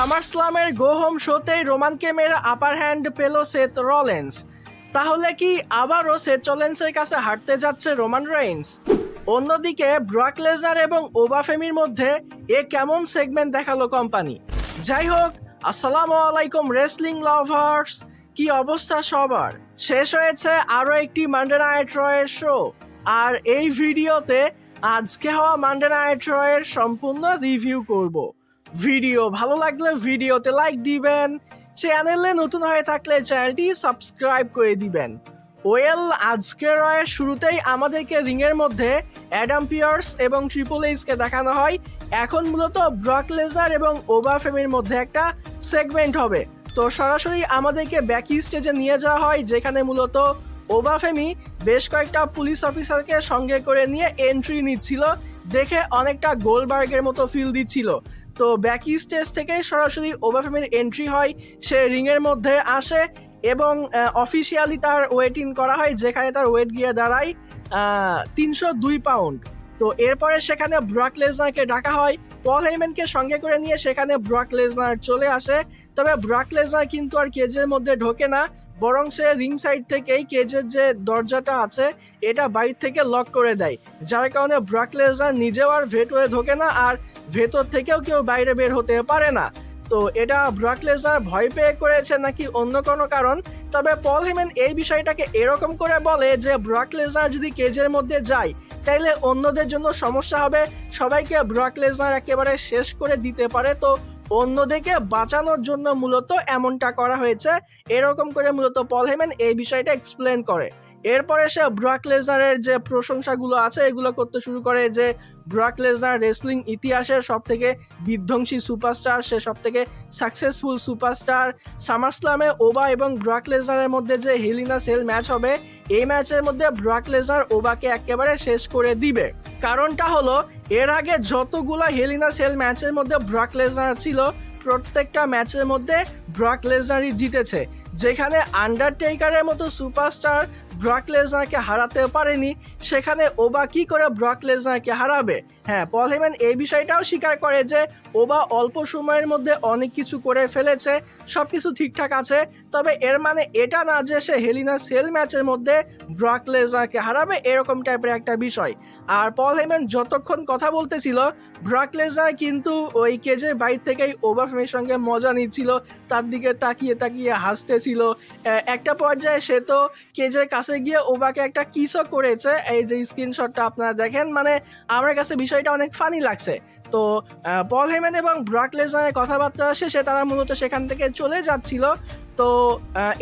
সামারস্লামের go home শোতেই রোমানকে মেরে upper hand পেল Seth Rollins. তাহলে কি আবারও সেথ রলিন্সের কাছে হারতে যাচ্ছে রোমান রেইন্স? অন্যদিকে ব্রক লেসনার এবং ওবাফেমির মধ্যে কেমন সেগমেন্ট দেখালো কোম্পানি? যাই হোক, আসসালামু আলাইকুম রেসলিং লাভার্স, কি অবস্থা সবার? শেষ হয়েছে আরও একটি মানডে নাইট রয়ের শো, আর এই ভিডিওতে আজকে হওয়া মানডে নাইট রয়ের সম্পূর্ণ রিভিউ করব। ভিডিও ভালো লাগলে ভিডিওতে লাইক দিবেন, চ্যানেলে নতুন হয়ে থাকলে চ্যানেলটি সাবস্ক্রাইব করে দিবেন। ওয়েল, আজকের রয়ের শুরুতেই আমাদেরকে রিংয়ের মধ্যে অ্যাডাম পিয়ার্স এবং ট্রিপল এইচকে দেখানো হয়। এখন মূলত ব্রক লেসনার এবং ওবাফেমির মধ্যে একটা সেগমেন্ট হবে। তো সরাসরি আমাদেরকে ব্যাকি স্টেজে নিয়ে যাওয়া হয়, যেখানে মূলত ওবাফেমি বেশ কয়েকটা পুলিশ অফিসারকে সঙ্গে করে নিয়ে এন্ট্রি নিচ্ছিল। দেখে অনেকটা গোলবার্গের মতো ফিল দিচ্ছিল। তো ব্যাকি স্টেজ থেকে সরাসরি ওবাফেমির এন্ট্রি হয়, সে রিংয়ের মধ্যে আসে এবং অফিসিয়ালি তার ওয়েট ইন করা হয়, যেখানে তার ওয়েট গিয়ে দাঁড়ায় 302 পাউন্ড। তো এরপরে সেখানে ব্রক লেসনারকে ডাকা হয়, পল হেইম্যানকে সঙ্গে করে নিয়ে সেখানে ব্রক লেসনার চলে আসে। তবে ব্রক লেসনার কিন্তু আর কেজের মধ্যে ঢোকে না, বরং সে রিং সাইড থেকেই কেজের যে দরজাটা আছে এটা বাইরে থেকে লক করে দেয়, যার কারণে ব্রক লেসনার নিজেও আর ভেতরে ঢোকে না, আর ভেতর থেকেও কেউ বাইরে বের হতে পারে না। তো এটা ব্রক লেসনার ভয় পেয়ে করেছে নাকি অন্য কোনো কারণ? তবে পল হেইম্যান এই বিষয়টাকে এরকম করে বলে যে ব্রক লেসনার যদি কেজের মধ্যে যায় তাইলে অন্যদের জন্য সমস্যা হবে, সবাইকে ব্রক লেসনার একেবারে শেষ করে দিতে পারে। তো অন্যদেরকে বাঁচানোর জন্য মূলত এমনটা করা হয়েছে, এরকম করে মূলত পল হেইম্যান এই বিষয়টা এক্সপ্লেন করে। এরপরে সে ব্রক লেসনারের যে প্রশংসাগুলো আছে এগুলো করতে শুরু করে, যে ব্রক লেসনার রেসলিং ইতিহাসের সব থেকে বিধ্বংসী সুপারস্টার, সে সব থেকে সাকসেসফুল সুপারস্টার। সামারস্লামে ওবা এবং ব্রক লেসনারের মধ্যে যে হেল ইন আ সেল ম্যাচ হবে, এই ম্যাচের মধ্যে ব্রক লেসনার ওবাকে একেবারে শেষ করে দিবে। কারণটা হলো, এর আগে যতগুলো হেল ইন আ সেল ম্যাচের মধ্যে ব্রক লেসনার ছিল প্রত্যেকটা ম্যাচের মধ্যে ব্রক লেসনারই জিতেছে। যেখানে আন্ডারটেকারের মতো সুপারস্টার ব্রক লেসনারকে হারাতে পারেনি, সেখানে ওবা কি করে ব্রক লেসনারকে হারাবে? হ্যাঁ, পল হেইম্যান এই বিষয়টাও স্বীকার করে যে ওবা অল্প সময়ের মধ্যে অনেক কিছু করে ফেলেছে, সব কিছু ঠিকঠাক আছে। তবে এর মানে এটা না যে সে হেল ইন আ সেল ম্যাচের মধ্যে ব্রক লেসনারকে হারাবে, এরকম টাইপের একটা বিষয়। আর পল হেইম্যান যতক্ষণ কথা বলতেছিল, ব্রক লেসনার কিন্তু ওই কেজের বাইরে থেকেই ওবাফেমির সঙ্গে মজা নিচ্ছিল, তার দিকে তাকিয়ে তাকিয়ে হাসতেছিল। একটা পর্যায়ে সে তো কেজের কাছে গিয়ে ওবাকে একটা কিসও করেছে, এই যে স্ক্রিনশটটা আপনারা দেখেন। মানে আমার কাছে বিষয়টা অনেক ফানি লাগছে। তো পল হেইম্যান এবং ব্রক লেসনারের কথাবার্তা শেষে তারা মূলত সেখান থেকে চলে যাচ্ছিল। তো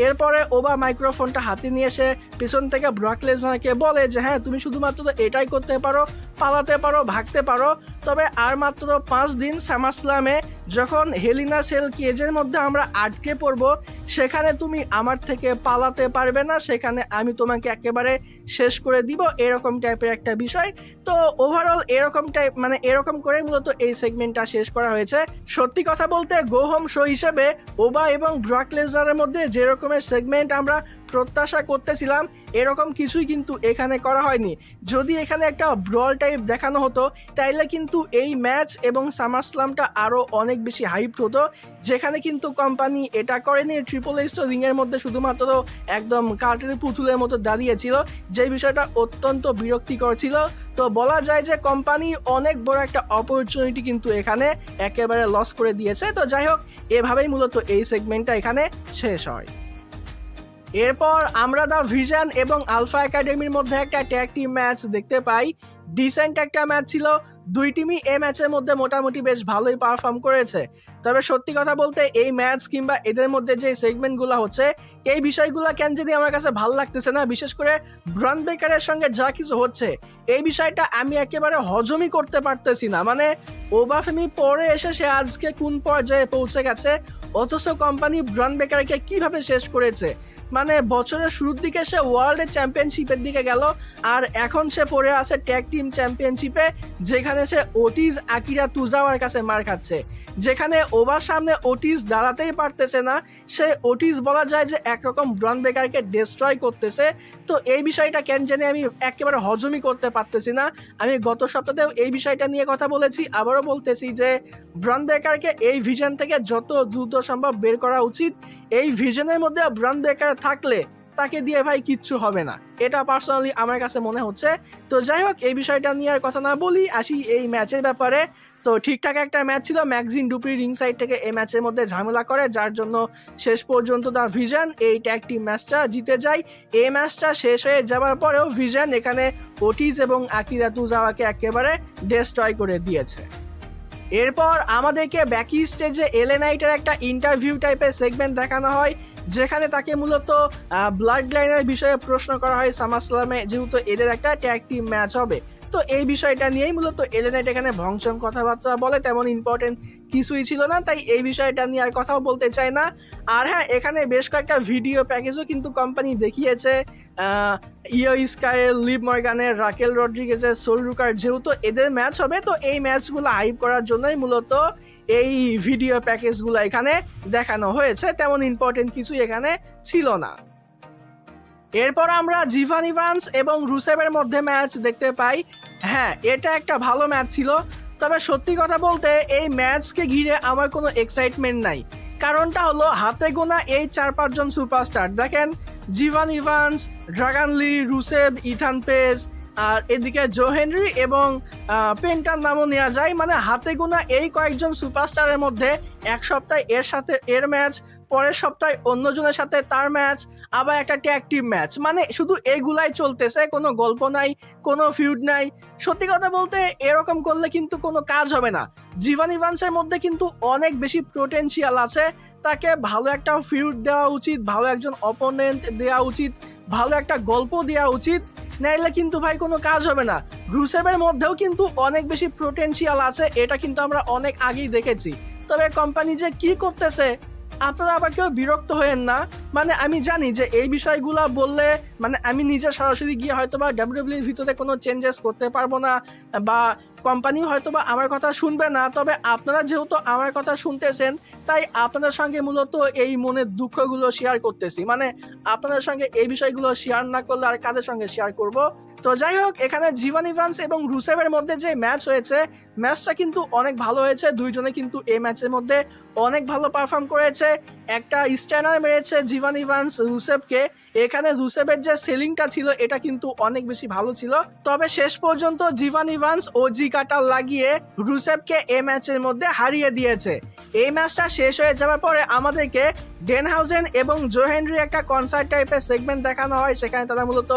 এরপরে ওবা মাইক্রোফোনটা হাতে নিয়ে এসে পিছন থেকে ব্রক লেসনারকে বলে যে হ্যাঁ, তুমি শুধুমাত্র এটাই করতে পারো, পালাতে পারো, ভাগতে পারো। তবে আর মাত্র 5 দিন সামারস্লামে যখন হেল ইন আ সেল কেজের মধ্যে আমরা আটকে পড়বো, সেখানে তুমি আমার থেকে পালাতে পারবে না, সেখানে আমি তোমাকে একেবারে শেষ করে দিব, এরকম টাইপের একটা বিষয়। তো ওভারঅল এরকম টাইপ, মানে এরকম করে মূলত এই সেগমেন্টটা শেষ করা হয়েছে। সত্যি কথা বলতে গো হোম শো হিসেবে ওবা এবং ব্রক লেসনারের মধ্যে যে রকমের সেগমেন্ট আমরা প্রত্যাশা করতেছিলাম, এরকম কিছুই কিন্তু এখানে করা হয়নি। যদি এখানে একটা ব্রল টাইপ দেখানো হতো তাইলে কিন্তু এই ম্যাচ এবং সামারস্লামটা আরও অনেক বেশি হাইপ হতো, যেখানে কিন্তু কোম্পানি এটা করেনি। ট্রিপল এইচ তো রিংয়ের মধ্যে শুধুমাত্র একদম কার্টের পুতুলের মতো দাঁড়িয়েছিল, যে বিষয়টা অত্যন্ত বিরক্তিকর ছিল। তো বলা যায় যে কোম্পানি অনেক বড় একটা অপরচুনিটি কিন্তু এখানে একেবারে লস করে দিয়েছে। তো যাই হোক, এভাবেই মূলত এই সেগমেন্টটা এখানে শেষ হয়। এরপর আমরা দ্য ভিশন এবং আলফা একাডেমির মধ্যে একটা ট্যাগ টিম ম্যাচ দেখতে পাই। ডিসেন্ট একটা ম্যাচ ছিল, দুই টিমই এই ম্যাচের মধ্যে মোটামুটি বেশ ভালোই পারফর্ম করেছে। তবে সত্যি কথা বলতে এই ম্যাচ কিংবা এদের মধ্যে যে সেগমেন্টগুলো হচ্ছে, এই বিষয়গুলো কেন যদি আমার কাছে ভালো লাগতেছে না। বিশেষ করে ব্রন বেকারের সঙ্গে যা কিছু হচ্ছে, এই বিষয়টা আমি একেবারে হজমই করতে পারতেছি না। মানে ওবাফেমি পরে এসে সে আজকে কোন পর্যায়ে পৌঁছে গেছে, অথচ কোম্পানি ব্রন বেকারকে কিভাবে শেষ করেছে। মানে বছরের শুরুর দিকে সে ওয়ার্ল্ড চ্যাম্পিয়নশিপের দিকে গেল, আর এখন সে পড়ে আছে ট্যাগ টিম চ্যাম্পিয়নশিপে, যেখানে সেখানে সে ওটিস আকিরা তুজাওয়ার কাছে মার খাচ্ছে, যেখানে ওভার সামনে ওটিস দাঁড়াতেই পারতেছে না। সে ওটিস বলা যায় যে একরকম ব্রন ব্রেকারকে ডিস্ট্রয় করতেছে। তো এই বিষয়টা কেন জানি আমি একেবারে হজমই করতে পারতেছি না। আমি গত সপ্তাহেও এই বিষয়টা নিয়ে কথা বলেছি, আবারও বলতেছি যে ব্রন ব্রেকারকে এই ভিশন থেকে যত দ্রুত সম্ভব বের করা উচিত। এই ভিশনের মধ্যে ব্রন ব্রেকার থাকলে তাকে দিয়ে ভাই কিচ্ছু হবে না, এটা পার্সোনালি আমার কাছে মনে হচ্ছে। তো যাই হোক, এই বিষয়টা নিয়ে আর কথা না বলি, আসি এই ম্যাচের ব্যাপারে। তো ঠিকঠাক একটা ম্যাচ ছিল। ম্যাগজিন ডুপ্রি রিং সাইড থেকে এই ম্যাচের মধ্যে ঝামেলা করে, যার জন্য শেষ পর্যন্ত দ্য ভিশন এই ট্যাগ টিম ম্যাচটা জিতে যায়। এই ম্যাচটা শেষ হয়ে যাওয়ার পরেও ভিশন এখানে ওটিস এবং আকিরা তুজাওয়াকে একেবারে ডিস্ট্রয় করে দিয়েছে। এরপর আমাদেরকে ব্যাকি স্টেজে এলএ নাইটের একটা ইন্টারভিউ টাইপের সেগমেন্ট দেখানো হয়, যেখানে তাকে মূলত ব্লাড লাইনের বিষয়ে প্রশ্ন করা হয় সামারস্ল্যামে, যেহেতু এদের একটা ট্যাগ টিম ম্যাচ হবে। তো এই বিষয়টা নিয়েই মূলত এলএ নাইট এখানে ভংচং কথাবার্তা বলে, তেমন ইম্পর্টেন্ট কিছুই ছিল না, তাই এই বিষয়টা নিয়ে আর কথাও বলতে চাই না। আর হ্যাঁ, এখানে বেশ কয়েকটা ভিডিও প্যাকেজও কিন্তু কোম্পানি দেখিয়েছে। ইও স্কাইয়ের, লিভ মর্গানের, রাকেল রড্রিগেজের, সোল রুকার, যেহেতু এদের ম্যাচ হবে, তো এই ম্যাচগুলো হাইপ করার জন্যই মূলত এই ভিডিও প্যাকেজগুলো এখানে দেখানো হয়েছে, তেমন ইম্পর্টেন্ট কিছুই এখানে ছিল না। এরপর আমরা জিভান ইভান্স এবং রুসেভের মধ্যে ম্যাচ দেখতে পাই। হ্যাঁ, এটা একটা ভালো ম্যাচ ছিল, তবে সত্যি কথা বলতে এই ম্যাচকে ঘিরে আমার কোনো এক্সাইটমেন্ট নাই। কারণটা হলো হাতে গোনা এই 4-5 জন সুপারস্টার। দেখেন, জিভান ইভান্স, ড্রাগন লি, রুসেভ, ইথান পেজ, আর এদিকে জো হেনরি এবং পেন্টার নামও নেওয়া যায়। মানে হাতে গোনা এই কয়েকজন সুপারস্টারের মধ্যে এক সপ্তাহে এর সাথে এর ম্যাচ, পরের সপ্তাহে অন্যজনের সাথে তার ম্যাচ, আবার একটা ট্যাগ টিম ম্যাচ, মানে শুধু এগুলাই চলতেছে, কোনো গল্প নাই, কোনো ফিউড নাই। সত্যি কথা বলতে এরকম করলে কিন্তু কোনো কাজ হবে না। জিভান ইভান্সের মধ্যে কিন্তু অনেক বেশি পোটেনশিয়াল আছে, তাকে ভালো একটা ফিউড দেওয়া উচিত, ভালো একজন অপোনেন্ট দেওয়া উচিত, ভালো একটা গল্প দেওয়া উচিত, নাইলে কিন্তু ভাই কোনো কাজ হবে না। রুসেভের মধ্যেও কিন্তু অনেক বেশি পোটেনশিয়াল আছে, এটা কিন্তু আমরা অনেক আগেই দেখেছি। তবে কোম্পানি যে কি করতেছে, আপনারা আবার কেউ বিরক্ত হয়েন না। মানে আমি জানি যে এই বিষয়গুলো বললে মানে আমি নিজে সরাসরি গিয়ে হয়তো বা ডাব্লিউডাব্লিউর ভিতরে কোনো চেঞ্জেস করতে পারবো না, বা কোম্পানিও হয়তো বা আমার কথা শুনবে না। তবে আপনারা যেহেতু আমার কথা শুনতেছেন, তাই আপনাদের সঙ্গে মূলত এই মনের দুঃখগুলো শেয়ার করতেছি। মানে আপনাদের সঙ্গে এই বিষয়গুলো শেয়ার না করলে আর কাদের সঙ্গে শেয়ার করব। তো যাই হোক, এখানে জিভান ইভান্স এবং রুসেভের মধ্যে যে ম্যাচ হয়েছে, ম্যাচটা কিন্তু অনেক ভালো হয়েছে। দুইজনে কিন্তু এই ম্যাচের মধ্যে অনেক ভালো পারফর্ম করেছে। একটা স্ট্যানার মেরেছে জিভান ইভান্স রুসেভকে। এখানে রুসেভের যে সেলিংটা ছিল এটা কিন্তু অনেক বেশি ভালো ছিল। তবে শেষ পর্যন্ত জিভান ইভান্স ওজি কাটার লাগিয়ে রুসেভকে এই ম্যাচের মধ্যে হারিয়ে দিয়েছে। এই ম্যাচটা শেষ হয়ে যাওয়ার পরে আমাদেরকে ডেনহাউজেন এবং জো হেনরি একটা কনসার্ট টাইপের সেগমেন্ট দেখানো হয়। সেখানে তারা মূলত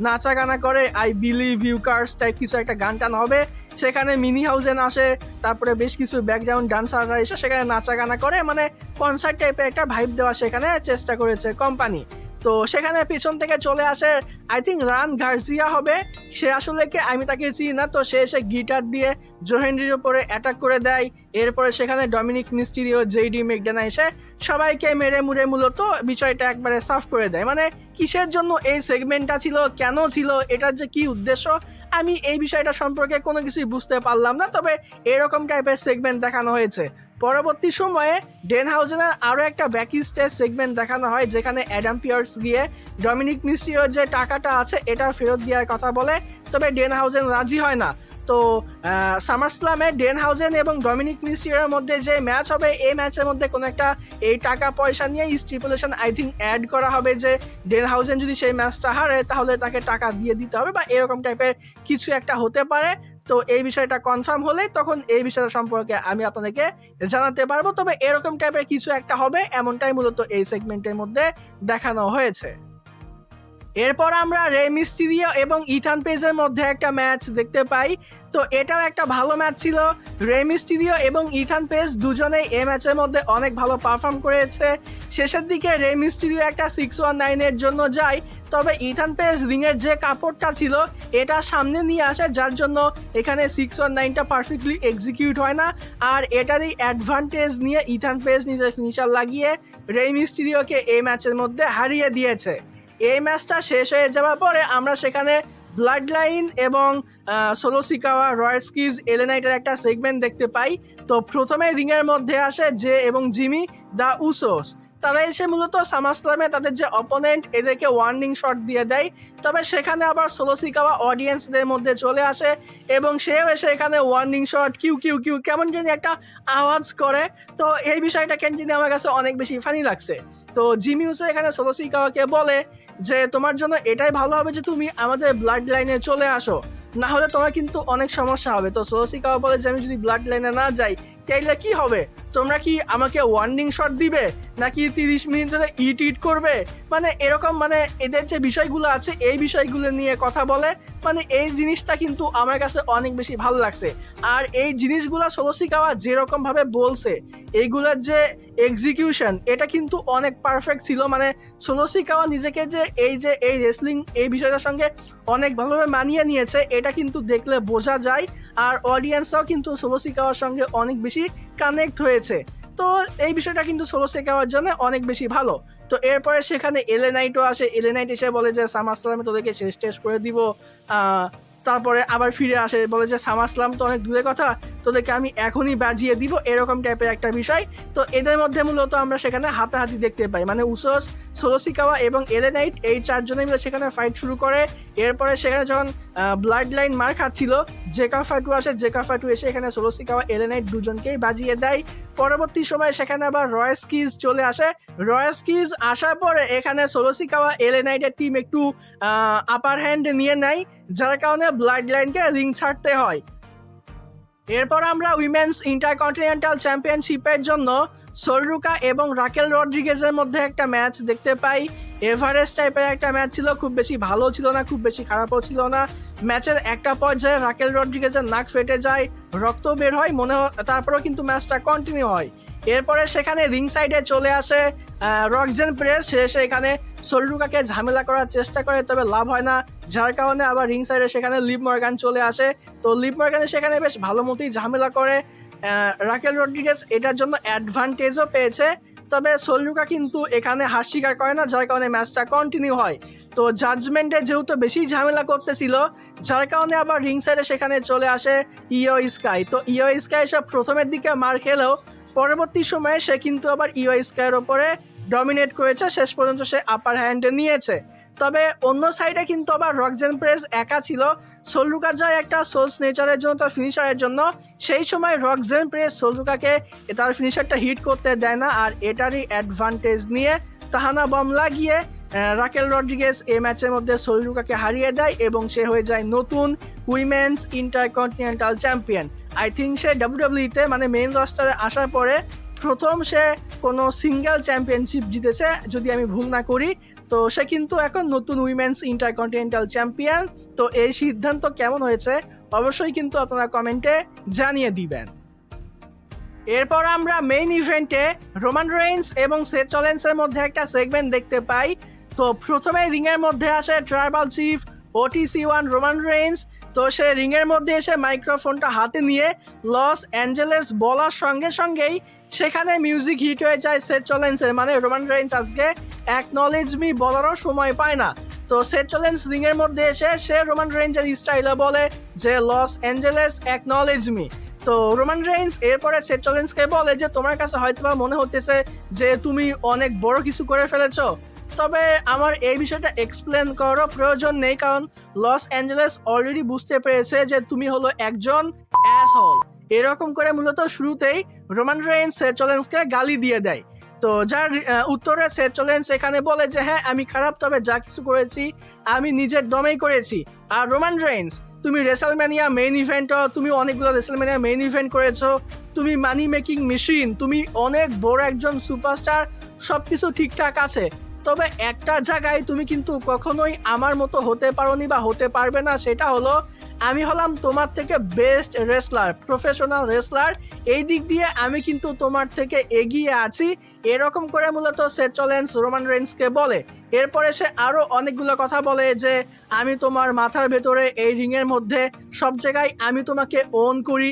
নাচা গানা করে, I believe you curse type কিছু একটা গান টান হবে। সেখানে মিনি হাউজেন আসে, তারপরে বেশ কিছু ব্যাকগ্রাউন্ড ডান্সাররা এসে সেখানে নাচা গানা করে, মানে কনসার্ট টাইপের একটা ভাইব দেওয়া সেখানে চেষ্টা করেছে কোম্পানি। তো সেখানে পিছন থেকে চলে আসে আই থিঙ্ক রান গার্সিয়া হবে, সে আসলে কে আমি তাকে চিনি না। তো সে এসে গিটার দিয়ে জো হেনরির উপরে অ্যাটাক করে দেয়। এরপরে সেখানে ডমিনিক মিস্টিরিও, জেডি ম্যাকডোনা এসে সবাইকে মেরে মুড়ে মূলত বিষয়টা একবারে সাফ করে দেয়। মানে কিসের জন্য এই সেগমেন্টটা ছিল, কেন ছিল, এটার যে কি উদ্দেশ্য, আমি এই বিষয়টা সম্পর্কে কোনো কিছুই বুঝতে পারলাম না। তবে এরকম টাইপের সেগমেন্ট দেখানো হয়েছে। পরবর্তী সময়ে ডেনহাউজেনের আরও একটা ব্যাকি স্টেজ সেগমেন্ট দেখানো হয়, যেখানে অ্যাডাম পিয়ার্স গিয়ে ডমিনিক মিস্টিরিওর যে টাকাটা আছে এটা ফেরত দেওয়ার কথা বলে, তবে ডেনহাউজেন রাজি হয় না। তো সামারস্ল্যামে ডেনহাউজেন এবং ডমিনিক মিস্টিরিওর মধ্যে যে ম্যাচ হবে, এই ম্যাচের মধ্যে কোনো একটা এই টাকা পয়সা নিয়ে স্টিপুলেশন আই থিঙ্ক অ্যাড করা হবে যে ডেনহাউজেন যদি সেই ম্যাচটা হারে তাহলে তাকে টাকা দিয়ে দিতে হবে, বা এরকম টাইপের কিছু একটা হতে পারে। তো এই বিষয়টা কনফার্ম হলেই তখন এই বিষয়টা সম্পর্কে আমি আপনাদেরকে জানাতে পারবো। তবে এরকম টাইপের কিছু একটা হবে, এমনটাই মূলত এই সেগমেন্টের মধ্যে দেখানো হয়েছে। এরপর আমরা রে মিস্টিরিও এবং ইথান পেজের মধ্যে একটা ম্যাচ দেখতে পাই। তো এটাও একটা ভালো ম্যাচ ছিল। রে মিস্টিরিও এবং ইথান পেজ দুজনেই এই ম্যাচের মধ্যে অনেক ভালো পারফর্ম করেছে। শেষের দিকে রে মিস্টিরিও একটা 619-এর জন্য যায়, তবে ইথান পেজ রিংয়ের যে কাপড়টা ছিল এটা সামনে নিয়ে আসে, যার জন্য এখানে 619টা পারফেক্টলি এক্সিকিউট হয় না। আর এটারই অ্যাডভান্টেজ নিয়ে ইথান পেজ নিজের ফিনিশার লাগিয়ে রে মিস্টিরিওকে এই ম্যাচের মধ্যে হারিয়ে দিয়েছে। এই ম্যাচটা শেষ হয়ে যাওয়ার পরে আমরা সেখানে ব্লাড লাইন এবং সোলো সিকাওয়া, রয়েস কিজ, এলে নাইটের একটা সেগমেন্ট দেখতে পাই। তো প্রথমে রিংয়ের মধ্যে আসে জে এবং জিমি দ্য উসোস। তারা এসে মূলত সামারস্ল্যামে তাদের যে অপোনেন্ট এদেরকে ওয়ার্নিং শট দিয়ে দেয়। তবে সেখানে আবার সোলো সিকাওয়া অডিয়েন্সদের মধ্যে চলে আসে এবং সেও এসে এখানে ওয়ার্নিং শট কিউ কিউ কিউ কেমন জানি একটা আওয়াজ করে। তো এই বিষয়টা কেন জানি আমার কাছে অনেক বেশি ফানি লাগছে। তো জিমি উসো এখানে সোলো সিকাওয়াকে বলে যে তোমার জন্য এটাই ভালো হবে যে তুমি আমাদের ব্লাড লাইনে চলে আসো, না হলে তোমার কিন্তু অনেক সমস্যা হবে। তো সোলো সিকাওয়া বলে যে আমি যদি ব্লাড লাইনে না যাই তাইলে কি হবে, তোমরা কি আমাকে ওয়ার্নিং শট দিবে নাকি 30 মিনিট ধরে ইট করবে, মানে এরকম মানে এদের যে বিষয়গুলো আছে এই বিষয়গুলো নিয়ে কথা বলে। মানে এই জিনিসটা কিন্তু আমার কাছে অনেক বেশি ভালো লাগছে। আর এই জিনিসগুলো সোলো সিকাওয়া যেরকম ভাবে বলছে এইগুলোর যে এক্সিকিউশন এটা কিন্তু অনেক পারফেক্ট ছিল। মানে সোলো সিকাওয়া নিজেকে যে এই রেসলিং এই বিষয়টার সঙ্গে অনেক ভালোভাবে মানিয়ে নিয়েছে এটা কিন্তু দেখলে বোঝা যায়। আর অডিয়েন্সরাও কিন্তু সোলো সিকাওয়ার সঙ্গে অনেক বেশি কানেক্ট হয়েছে। তো এই বিষয়টা কিন্তু সোলো সিকাওয়ার জন্য অনেক বেশি ভালো। তো এরপরে সেখানে এলে নাইটও আসে। এলে নাইট এসে বলে যে সামারস্ল্যামে তোদেরকে শেষ টেস্ট করে দিব। তারপরে আবার ফিরে আসে বলে যে সামারস্ল্যাম তো অনেক দূরের কথা, তোদেরকে আমি এখনই বাজিয়ে দিব, এরকম টাইপের একটা বিষয়। তো এদের মধ্যে মূলত আমরা সেখানে হাতাহাতি দেখতে পাই। মানে উসোস, সোলো সিকাওয়া এবং এলে নাইট এই চারজনে মিলে সেখানে ফাইট শুরু করে। এরপরে সেখানে যখন ব্লাড লাইন মার খাচ্ছিল জেকা ফাটু আসে। জেকা ফাটু এসে এখানে সোলো সিকাওয়া, এলে নাইট দুজনকেই বাজিয়ে দেয়। পরবর্তী সময় সেখানে আবার রয়েস কিজ চলে আসে। রয়েস কিজ আসার পরে এখানে সোলো সিকাওয়া, এলে নাইটের টিম একটু আপার হ্যান্ড নিয়ে নেয়, যার কারণে ব্লাড লাইনকে রিং ছাড়তে হয়। এরপর আমরা উইমেন্স ইন্টারকন্টিনেন্টাল চ্যাম্পিয়নশিপের জন্য সোলরুকা এবং রাকেল রড্রিগেজের মধ্যে একটা ম্যাচ দেখতে পাই। এভারেস্ট টাইপের একটা ম্যাচ ছিল, খুব বেশি ভালো ছিল না, খুব বেশি খারাপও ছিল না। ম্যাচের একটা পর্যায়ে রাকেল রড্রিগেজের নাক ফেটে যায়, রক্ত বের হয় তারপরেও কিন্তু ম্যাচটা কন্টিনিউ হয়। এরপরে সেখানে রিং সাইডে চলে আসে রক্সেন প্রেস। সে এখানে সোলরুকাকে ঝামেলা করার চেষ্টা করে, তবে লাভ হয় না, যার কারণে আবার রিং সাইডে সেখানে লিভ মর্গান চলে আসে। তো লিভ মর্গানে সেখানে বেশ ভালো মতোই ঝামেলা করে। রাকেল রড্রিগেজ এটার জন্য অ্যাডভান্টেজও পেয়েছে, তবে সোলরুকা কিন্তু এখানে হার স্বীকার করে না, যার কারণে ম্যাচটা কন্টিনিউ হয়। তো জাজমেন্টে যেহেতু বেশি ঝামেলা করতেছিল, যার কারণে আবার রিং সাইডে সেখানে চলে আসে ইয়ো স্কাই। তো ইয়ো স্কাই এসে প্রথমের দিকে মার খেলেও পরবর্তী সময়ে সে কিন্তু আবার ইয়ো স্কাইয়ের ওপরে ডমিনেট করেছে, শেষ পর্যন্ত সে আপার হ্যান্ডে নিয়েছে। তবে অন্য সাইডে কিন্তু আবার রক্সেন প্রেস একা ছিল। সোলরুকা যায় একটা সোলস নেচারের জন্য, তার ফিনিশারের জন্য, সেই সময় রক্সেন প্রেস সোলরুকাকে তার ফিনিশারটা হিট করতে দেয় না। আর এটারই অ্যাডভান্টেজ নিয়ে তাহানা বম লাগিয়ে রাকেল রড্রিগেজ এই ম্যাচের মধ্যে সোলরুকাকে হারিয়ে দেয় এবং সে হয়ে যায় নতুন women's intercontinental champion. I think সে ডাব্লিউডাব্লিউইতে মানে মেইন রস্টারে আসার পরে প্রথম সে কোনো সিঙ্গেল চ্যাম্পিয়নশিপ জিতেছে, যদি আমি ভুল না করি। তো সে কিন্তু এখন নতুন উইমেন্স ইন্টারকন্টিনেন্টাল চ্যাম্পিয়ন। তো এই সিদ্ধান্ত কেমন হয়েছে অবশ্যই কিন্তু আপনারা কমেন্টে জানিয়ে দিবেন। এরপর আমরা মেইন ইভেন্টে রোমান রেইন্স এবং সেথ রলিন্সের মধ্যে একটা সেগমেন্ট দেখতে পাই। তো প্রথমে রিংয়ের মধ্যে আসে tribal chief OTC1 Roman Reigns. তো সে রিংয়ের মধ্যে এসে মাইক্রোফোনটা হাতে নিয়ে লস অ্যাঞ্জেলেস বলার সঙ্গে সঙ্গেই সেখানে মিউজিক হিট হয়ে যায় সেথ রলিন্সের। মানে রোমান রেইন্স আজকে অ্যাকনলেজ মি বলারও সময় পায় না। তো সেথ রলিন্স রিংয়ের মধ্যে এসে সে রোমান রেইন্সের স্টাইলে বলে যে লস অ্যাঞ্জেলেস অ্যাকনলেজ মি। তো রোমান রেইন্স এরপরে সেথ রলিন্সকে বলে যে তোমার কাছে হয়তো মনে হতেছে যে তুমি অনেক বড় কিছু করে ফেলেছো, তবে আমার এই বিষয়টা এক্সপ্লেন করার প্রয়োজন নেই, কারণ লস অ্যাঞ্জেলেস অলরেডি বুঝতে পেরেছে যে তুমি হলো একজন অ্যাসহোল। এরকম করে মূলত শুরুতেই রোমান রেইন্স সেথ রলিন্সকে গালি দিয়ে দেয়। তো যার উত্তরে সেথ রলিন্স এখানে বলে যে হ্যাঁ আমি খারাপ, তবে যা কিছু করেছি আমি নিজের দমেই করেছি। আর রোমান রেইন্স তুমি রেসলম্যানিয়া মেইন ইভেন্টও, তুমি অনেকগুলো রেসলম্যানিয়া মেইন ইভেন্ট করেছো, তুমি মানি মেকিং মেশিন, তুমি অনেক বড় একজন সুপারস্টার, সব কিছু ঠিকঠাক আছে, তবে একটা জায়গায় তুমি কিন্তু কখনোই আমার মতো হতে পারোনি বা হতে পারবে না, সেটা হলো আমি হলাম তোমার থেকে বেস্ট রেসলার, প্রফেশনাল রেসলার, এই দিক দিয়ে আমি কিন্তু তোমার থেকে এগিয়ে আছি, এরকম করে মূলত সেথ রলিন্স রোমান রেইন্সকে বলে। এরপরে সে আরও অনেকগুলো কথা বলে যে আমি তোমার মাথার ভেতরে এই রিংয়ের মধ্যে সব জায়গায় আমি তোমাকে ওন করি,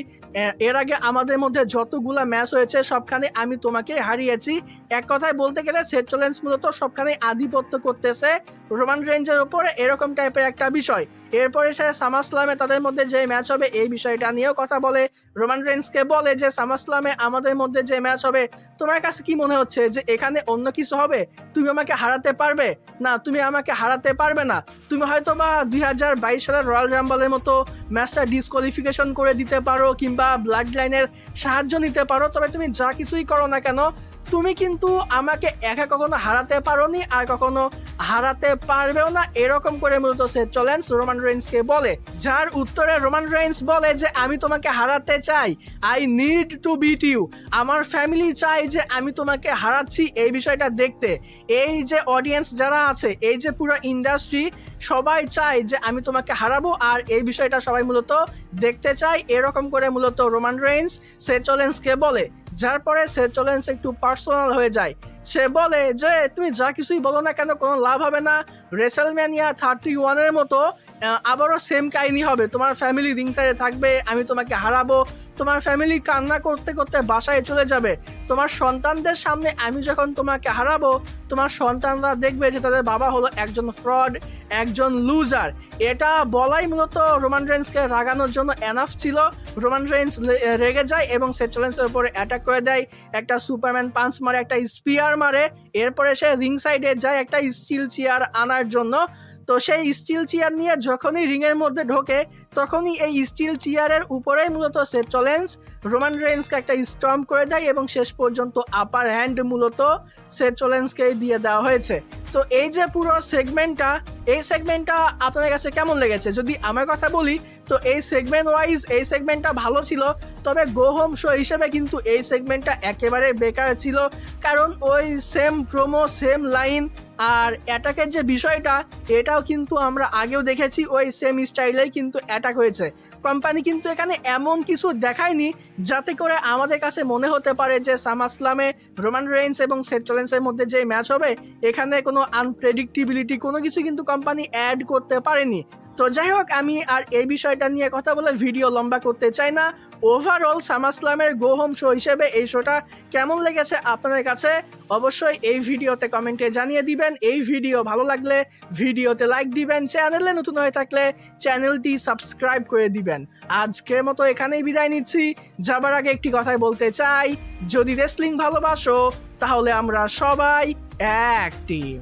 এর আগে আমাদের মধ্যে যতগুলা ম্যাচ হয়েছে সবখানে আমি তোমাকে হারিয়েছি। এক কথায় বলতে গেলে সেথ রলিন্স মূলত সবখানে আধিপত্য করতেছে রোমান রেইন্সের উপরে, এরকম টাইপের একটা বিষয়। এরপরে সে সামারস্লামে তাদের মধ্যে যে ম্যাচ হবে এই বিষয়টা নিয়েও কথা বলে, রোমান রেইন্সকে বলে যে সামারস্লামে আমাদের মধ্যে যে ম্যাচ হবে তোমার কাছে কি মনে হচ্ছে যে এখানে অন্য কিছু হবে, তুমি আমাকে হারাতে পারবে? না, তুমি আমাকে হারাতে পারবে না। তুমি হয়তো বা 2022 সালের রয়্যাল রাম্বলের মতো ম্যাচটা ডিসকোয়ালিফিকেশন করে দিতে পারো কিংবা ব্লাড লাইনের সাহায্য নিতে পারো, তবে তুমি যা কিছুই করো না কেন তুমি কিন্তু আমাকে একা কখনো হারাতে পারোনি আর কখনো হারাতে পারবেও না, এরকম করে মূলত সেথ রলিন্স রোমান রেইন্সকে বলে। যার উত্তরে রোমান রেইন্স বলে যে আমি তোমাকে হারাতে চাই, I need to beat you, আমার ফ্যামিলি চাই যে আমি তোমাকে হারাচ্ছি এই বিষয়টা দেখতে, এই যে অডিয়েন্স যারা আছে, এই যে পুরো ইন্ডাস্ট্রি সবাই চায় যে আমি তোমাকে হারাবো আর এই বিষয়টা সবাই মূলত দেখতে চায়, এরকম করে মূলত রোমান রেইন্স সেথ রলিন্সকে বলে। যার পরে সেথ রলিন্স একটু পার্সোনাল হয়ে যায়, সে বলে যে তুমি যা কিছুই বলো না কেন কোনো লাভ হবে না, রেসেলম্যানিয়া 31-এর মতো আবারও সেম কাহিনী হবে, তোমার ফ্যামিলি রিং সাইডে থাকবে, আমি তোমাকে হারাবো, তোমার ফ্যামিলি কান্না করতে করতে বাসায় চলে যাবে, তোমার সন্তানদের সামনে আমি যখন তোমাকে হারাবো তোমার সন্তানরা দেখবে যে তাদের বাবা হলো একজন ফ্রড, একজন লুজার। এটা বলাই মূলত রোমান রেইন্সকে রাগানোর জন্য এনাফ ছিল। রোমান রেইন্স রেগে যায় এবং সেথ রলিন্সের উপরে অ্যাটাক করে দেয়, একটা সুপারম্যান পাঞ্চ মারে, একটা স্পিয়ার মারে, এরপরে সে রিং সাইডে যায় একটা স্টিল চেয়ার আনার জন্য। তো সেই স্টিল চেয়ার নিয়ে যখনই রিংয়ের মধ্যে ঢোকে তখনই এই স্টিল চেয়ারের উপরেই মূলত সেথ রলিন্স রোমান রেইন্সকে একটা স্টম্প করে দেয় এবং শেষ পর্যন্ত আপার হ্যান্ড মূলত সেথ রলিন্সকে দিয়ে দেওয়া হয়েছে। তো এই যে পুরো সেগমেন্টটা, এই সেগমেন্টটা আপনাদের কাছে কেমন লেগেছে? যদি আমার কথা বলি তো এই সেগমেন্ট ওয়াইজ এই সেগমেন্টটা ভালো ছিল, তবে গো হোম শো হিসেবে কিন্তু এই সেগমেন্টটা একেবারে বেকার ছিল, কারণ ওই সেম প্রোমো, সেম লাইন আর অ্যাটাকের যে বিষয়টা এটাও কিন্তু আমরা আগেও দেখেছি, ওই সেম স্টাইলেই কিন্তু অ্যাটাক হয়েছে। কোম্পানি কিন্তু এখানে এমন কিছু দেখায়নি যাতে করে আমাদের কাছে মনে হতে পারে যে সামারস্লামে রোমান রেইন্স এবং সেথ রলিন্সের মধ্যে যে ম্যাচ হবে এখানে কোনো আনপ্রেডিক্টিবিলিটি কোনো কিছু কিন্তু কোম্পানি অ্যাড করতে পারেনি। তো যাই হোক, আমি আর এই বিষয়টা নিয়ে কথা বলে ভিডিও লম্বা করতে চাই না। ওভারঅল সামারস্লামের গো হোম শো হিসেবে এই শোটা কেমন লেগেছে আপনাদের কাছে অবশ্যই এই ভিডিওতে কমেন্টে জানিয়ে দিবেন। এই ভিডিও ভালো লাগলে ভিডিওতে লাইক দিবেন, চ্যানেলে নতুন হয়ে থাকলে চ্যানেলটি সাবস্ক্রাইব করে দিবেন। আজকের মতো এখানেই বিদায় নিচ্ছি। যাবার আগে একটি কথাই বলতে চাই, যদি রেসলিং ভালোবাসো তাহলে আমরা সবাই এক টিম।